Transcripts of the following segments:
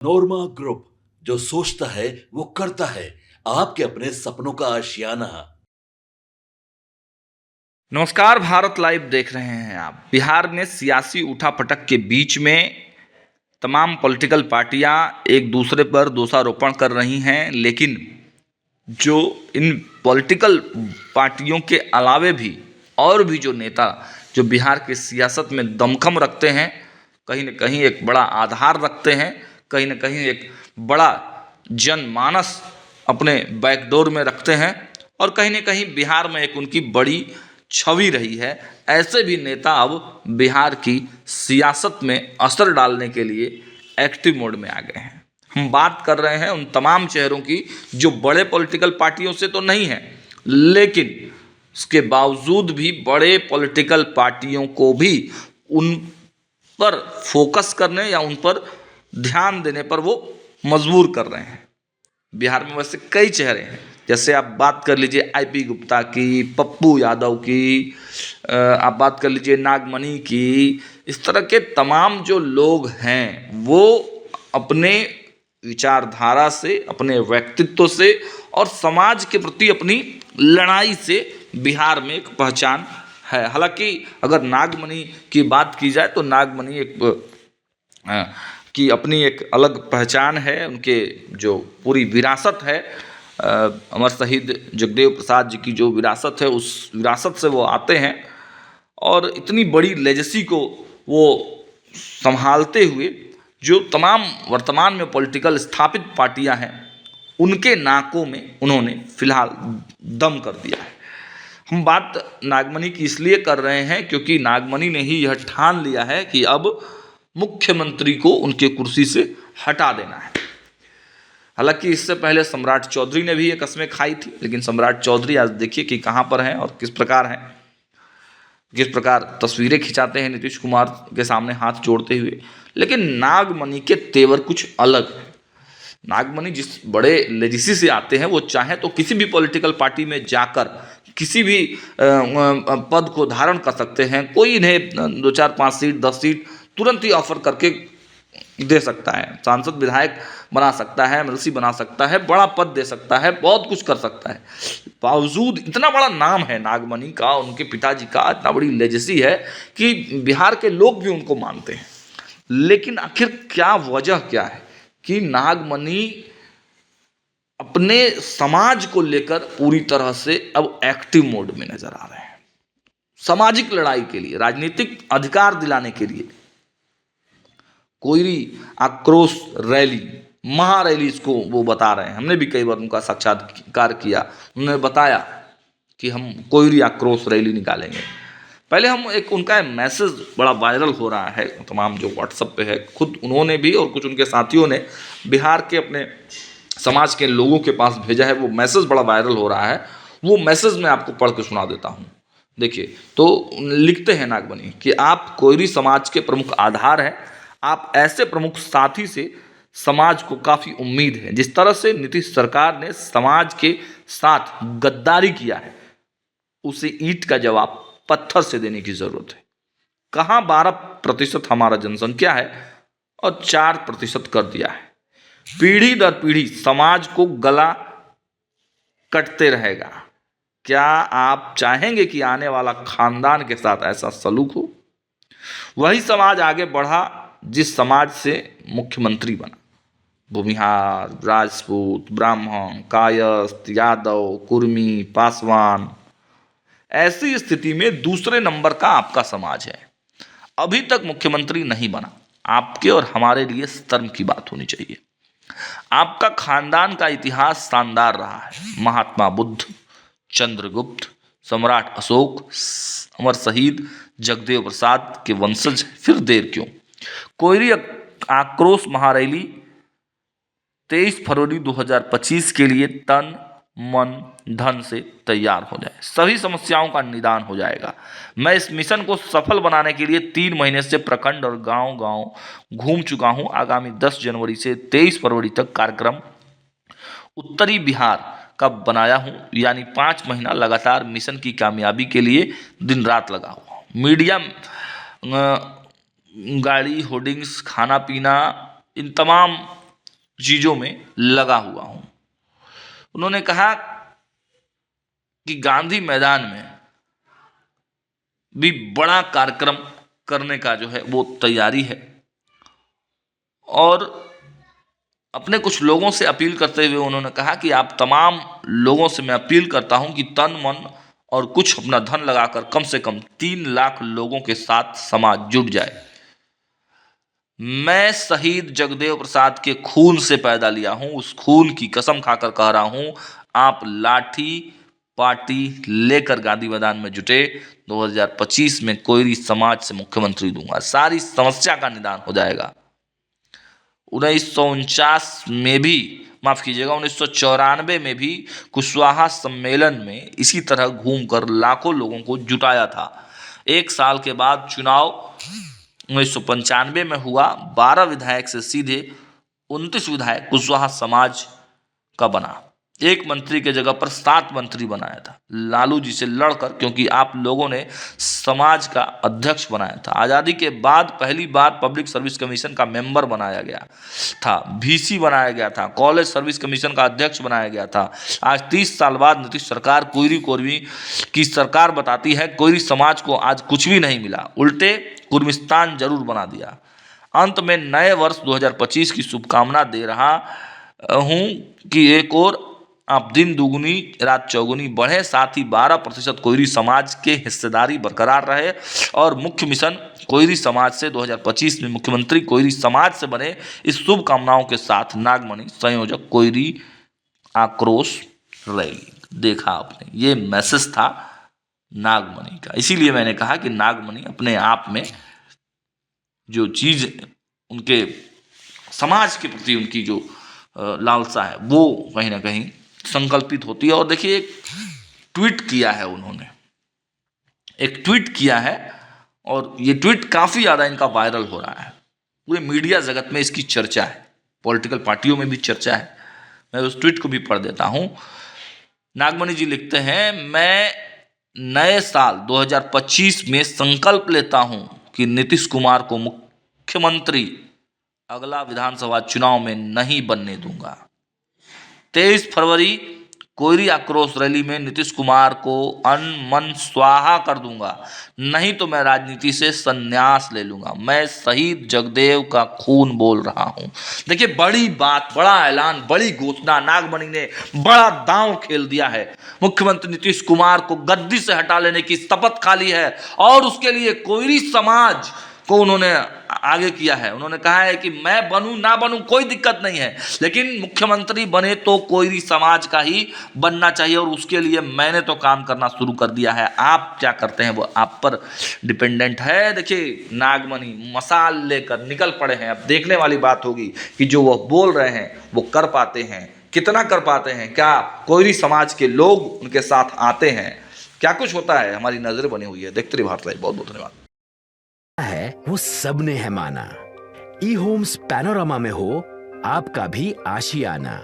नोरमा group, जो सोचता है वो करता है। आपके अपने सपनों का आशियाना। नमस्कार, भारत लाइव देख रहे हैं आप। बिहार में सियासी उठापटक के बीच में तमाम पॉलिटिकल पार्टियां एक दूसरे पर दोषारोपण कर रही हैं, लेकिन जो इन पॉलिटिकल पार्टियों के अलावे भी और भी जो नेता जो बिहार की सियासत में दमखम रखते हैं, कहीं न कहीं एक बड़ा आधार रखते हैं, कहीं न कहीं एक बड़ा जनमानस अपने बैकडोर में रखते हैं और कहीं न कहीं बिहार में एक उनकी बड़ी छवि रही है। ऐसे भी नेता अब बिहार की सियासत में असर डालने के लिए एक्टिव मोड में आ गए हैं। हम बात कर रहे हैं उन तमाम चेहरों की जो बड़े पॉलिटिकल पार्टियों से तो नहीं हैं, लेकिन उसके बावजूद भी बड़े पॉलिटिकल पार्टियों को भी उन पर फोकस करने या उन पर ध्यान देने पर वो मजबूर कर रहे हैं। बिहार में वैसे कई चेहरे हैं, जैसे आप बात कर लीजिए आईपी गुप्ता की, पप्पू यादव की, आप बात कर लीजिए नागमणि की। इस तरह के तमाम जो लोग हैं वो अपने विचारधारा से, अपने व्यक्तित्व से और समाज के प्रति अपनी लड़ाई से बिहार में एक पहचान है। हालांकि अगर नागमणि की बात की जाए तो नागमणि की अपनी एक अलग पहचान है। उनके जो पूरी विरासत है, अमर शहीद जगदेव प्रसाद जी की जो विरासत है, उस विरासत से वो आते हैं और इतनी बड़ी लेजेसी को वो संभालते हुए जो तमाम वर्तमान में पॉलिटिकल स्थापित पार्टियां हैं उनके नाकों में उन्होंने फिलहाल दम कर दिया है। हम बात नागमणि की इसलिए कर रहे हैं क्योंकि नागमणि ने ही यह ठान लिया है कि अब मुख्यमंत्री को उनके कुर्सी से हटा देना है। हालांकि इससे पहले सम्राट चौधरी ने भी ये कस्में खाई थी, लेकिन सम्राट चौधरी आज देखिए कि कहाँ पर हैं और किस प्रकार हैं, किस प्रकार तस्वीरें खिंचाते हैं नीतीश कुमार के सामने हाथ जोड़ते हुए। लेकिन नागमणि के तेवर कुछ अलग है। नागमणि जिस बड़े लेजेसी से आते हैं, वो चाहे तो किसी भी पॉलिटिकल पार्टी में जाकर किसी भी पद को धारण कर सकते हैं। कोई इन्हें 2 4 5 सीट 10 सीट तुरंत ही ऑफर करके दे सकता है। सांसद विधायक बना सकता है, एमएलसी बना सकता है, बड़ा पद दे सकता है, बहुत कुछ कर सकता है। बावजूद इतना बड़ा नाम है नागमणि का, उनके पिताजी का इतना बड़ी लेजेसी है कि बिहार के लोग भी उनको मानते हैं। लेकिन आखिर क्या वजह क्या है कि नागमणि अपने समाज को लेकर पूरी तरह से अब एक्टिव मोड में नजर आ रहे हैं। सामाजिक लड़ाई के लिए, राजनीतिक अधिकार दिलाने के लिए कोई आक्रोश रैली, महारैली इसको वो बता रहे हैं। हमने भी कई बार उनका साक्षात्कार किया, उन्होंने बताया कि हम कोई आक्रोश रैली निकालेंगे। पहले हम एक उनका मैसेज बड़ा वायरल हो रहा है तमाम जो व्हाट्सएप पे है, खुद उन्होंने भी और कुछ उनके साथियों ने बिहार के अपने समाज के लोगों के पास भेजा है। वो मैसेज बड़ा वायरल हो रहा है। वो मैसेज मैं आपको पढ़ के सुना देता हूँ। देखिए, तो लिखते हैं नागमणि कि आप कोयरी समाज के प्रमुख आधार हैं। आप ऐसे प्रमुख साथी से समाज को काफ़ी उम्मीद है। जिस तरह से नीतीश सरकार ने समाज के साथ गद्दारी किया है, उसे ईंट का जवाब पत्थर से देने की जरूरत है। कहाँ 12% हमारा जनसंख्या है और 4% कर दिया है। पीढ़ी दर पीढ़ी समाज को गला कटते रहेगा। क्या आप चाहेंगे कि आने वाला खानदान के साथ ऐसा सलूक हो? वही समाज आगे बढ़ा जिस समाज से मुख्यमंत्री बना। भूमिहार, राजपूत, ब्राह्मण, कायस्थ, यादव, कुर्मी, पासवान, ऐसी स्थिति में दूसरे नंबर का आपका समाज है। अभी तक मुख्यमंत्री नहीं बना। आपके और हमारे लिए शर्म की बात होनी चाहिए। आपका खानदान का इतिहास शानदार रहा है। महात्मा बुद्ध, चंद्रगुप्त, सम्राट अशोक, अमर शहीद जगदेव प्रसाद के वंशज, फिर देर क्यों? कोयरी आक्रोश महारैली 23 फरवरी 2025 के लिए तन मन धन से तैयार हो जाए। सभी समस्याओं का निदान हो जाएगा। मैं इस मिशन को सफल बनाने के लिए 3 महीने से प्रखंड और गांव-गांव घूम चुका हूं। आगामी 10 जनवरी से 23 फरवरी तक कार्यक्रम उत्तरी बिहार का बनाया हूं, यानी 5 महीना लगातार मिशन की कामयाबी के लिए दिन रात लगा हुआ हूं। मीडिया, गाड़ी, होर्डिंग्स, खाना पीना, इन तमाम चीज़ों में लगा हुआ हूँ। उन्होंने कहा कि गांधी मैदान में भी बड़ा कार्यक्रम करने का जो है वो तैयारी है, और अपने कुछ लोगों से अपील करते हुए उन्होंने कहा कि आप तमाम लोगों से मैं अपील करता हूं कि तन मन और कुछ अपना धन लगाकर कम से कम 3 लाख लोगों के साथ समाज जुट जाए। मैं शहीद जगदेव प्रसाद के खून से पैदा लिया हूं, उस खून की कसम खाकर कह रहा हूं, आप लाठी पार्टी लेकर गांधी मैदान में जुटे, 2025 में कोयरी समाज से मुख्यमंत्री दूंगा, सारी समस्या का निदान हो जाएगा। 1949 में भी, माफ कीजिएगा, 1994 में भी कुशवाहा सम्मेलन में इसी तरह घूमकर लाखों लोगों को जुटाया था। 1 साल के बाद चुनाव 1995 में हुआ, 12 विधायक से सीधे 29 विधायक कुशवाहा समाज का बना। 1 मंत्री के जगह पर 7 मंत्री बनाया था लालू जी से लड़कर, क्योंकि आप लोगों ने समाज का अध्यक्ष बनाया था। आज़ादी के बाद पहली बार पब्लिक सर्विस कमीशन का मेंबर बनाया गया था, वीसी बनाया गया था, कॉलेज सर्विस कमीशन का अध्यक्ष बनाया गया था। आज 30 साल बाद नीतीश सरकार कोयरी कोरवी की सरकार बताती है कोयरी समाज को आज कुछ भी नहीं मिला, उल्टे कुर्मिस्तान जरूर बना दिया। अंत में नए वर्ष 2025 की शुभकामना दे रहा हूँ कि एक और आप दिन दुगुनी रात चौगुनी बढ़े, साथ ही 12% कोयरी समाज के हिस्सेदारी बरकरार रहे, और मुख्य मिशन कोयरी समाज से 2025 में मुख्यमंत्री कोयरी समाज से बने। इस शुभकामनाओं के साथ नागमणि, संयोजक कोयरी आक्रोश रैली। देखा आपने, ये मैसेज था नागमणि का। इसीलिए मैंने कहा कि नागमणि अपने आप में जो चीज़ उनके समाज के प्रति उनकी जो लालसा है वो कहीं ना कहीं संकल्पित होती है। और देखिए, एक ट्वीट किया है उन्होंने, एक ट्वीट किया है, और ये ट्वीट काफ़ी ज़्यादा इनका वायरल हो रहा है, पूरे मीडिया जगत में इसकी चर्चा है, पॉलिटिकल पार्टियों में भी चर्चा है। मैं उस ट्वीट को भी पढ़ देता हूँ। नागमणि जी लिखते हैं, मैं नए साल 2025 में संकल्प लेता हूँ कि नीतीश कुमार को मुख्यमंत्री अगला विधानसभा चुनाव में नहीं बनने दूंगा। 23 फरवरी कोयरी आक्रोश रैली में नीतीश कुमार को अन मन स्वाहा कर दूंगा, नहीं तो मैं राजनीति से संन्यास ले लूंगा। मैं शहीद जगदेव का खून बोल रहा हूं। देखिए, बड़ी बात, बड़ा ऐलान, बड़ी घोषणा, नागमणि ने बड़ा दांव खेल दिया है। मुख्यमंत्री नीतीश कुमार को गद्दी से हटा लेने की शपथ खा ली है, और उसके लिए कोयरी समाज को उन्होंने आगे किया है। उन्होंने कहा है कि मैं बनूं ना बनूं कोई दिक्कत नहीं है, लेकिन मुख्यमंत्री बने तो कोयरी समाज का ही बनना चाहिए, और उसके लिए मैंने तो काम करना शुरू कर दिया है। आप क्या करते हैं वो आप पर डिपेंडेंट है। देखिए, नागमणि मसाल लेकर निकल पड़े हैं। अब देखने वाली बात होगी कि जो वो बोल रहे हैं वो कर पाते हैं, कितना कर पाते हैं, क्या कोयरी समाज के लोग उनके साथ आते हैं, क्या कुछ होता है। हमारी नजर बनी हुई है। देखते रहिए भारत लाइव। बहुत बहुत धन्यवाद। है वो सबने है माना। ई होम्स पैनोरामा में हो आपका भी आशियाना।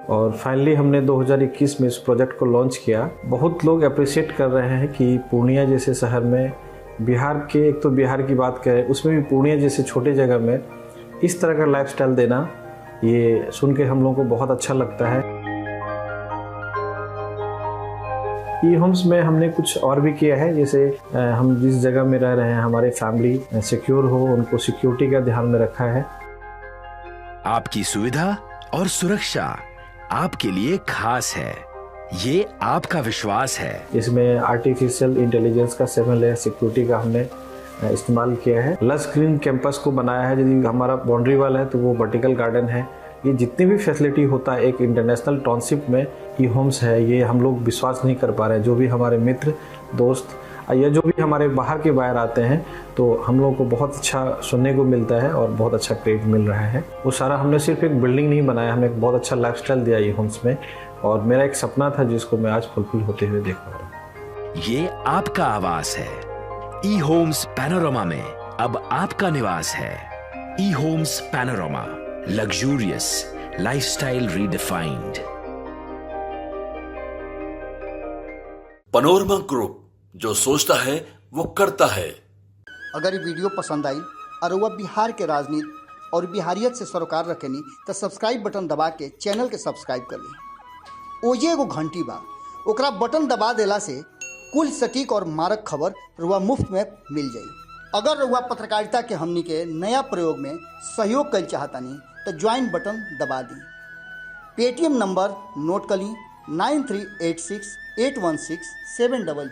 और फाइनली हमने 2021 में इस प्रोजेक्ट को लॉन्च किया। बहुत लोग अप्रिशिएट कर रहे हैं कि पूर्णिया जैसे शहर में, बिहार के, एक तो बिहार की बात करें उसमें भी पूर्णिया जैसे छोटे जगह में इस तरह का लाइफस्टाइल देना, ये सुन के हम लोगों को बहुत अच्छा लगता है। ई होम्स में हमने कुछ और भी किया है, जैसे हम जिस जगह में रह रहे हैं हमारे फैमिली सिक्योर हो, उनको सिक्योरिटी का ध्यान में रखा है। आपकी सुविधा और सुरक्षा आपके लिए खास है, ये आपका विश्वास है। इसमें आर्टिफिशियल इंटेलिजेंस का 7 लेयर सिक्योरिटी का हमने इस्तेमाल किया है। लस ग्रीन कैंपस को बनाया है। यदि हमारा बाउंड्री वाल है तो वो वर्टिकल गार्डन है। ये जितनी भी फैसिलिटी होता है एक इंटरनेशनल टाउनशिप में ई होम्स है, ये हम लोग विश्वास नहीं कर पा रहे हैं। जो भी हमारे मित्र दोस्त या जो भी हमारे बाहर के बाहर आते हैं तो हम लोगों को बहुत अच्छा सुनने को मिलता है और बहुत अच्छा क्रेडिट मिल रहा है। वो सारा हमने सिर्फ एक बिल्डिंग नहीं बनाया, हमने एक बहुत अच्छा लाइफस्टाइल दिया ई होम्स में, और मेरा एक सपना था जिसको मैं आज फुलफिल होते हुए देख पा रहा हूँ। ये आपका आवास है। ई होम्स पैनोरामा में अब आपका निवास है। E Homes Panorama, luxurious lifestyle redefined. Panorama group, जो सोचता है वो करता है। अगर ये वीडियो पसंद आई और वह बिहार के राजनीति और बिहारियत से सरोकार रखेनी तो सब्सक्राइब बटन दबा के चैनल के सब्सक्राइब कर ली। ओजे एगो घंटी बा, ओकरा बटन दबा देला से कुल सटीक और मारक खबर रुआ मुफ्त में मिल जाई। अगर रुआ पत्रकारिता के हमनी के नया प्रयोग में सहयोग कर चाहतानी तो ज्वाइन बटन दबा दी। पेटीएम नंबर नोट कर ली 9386816700।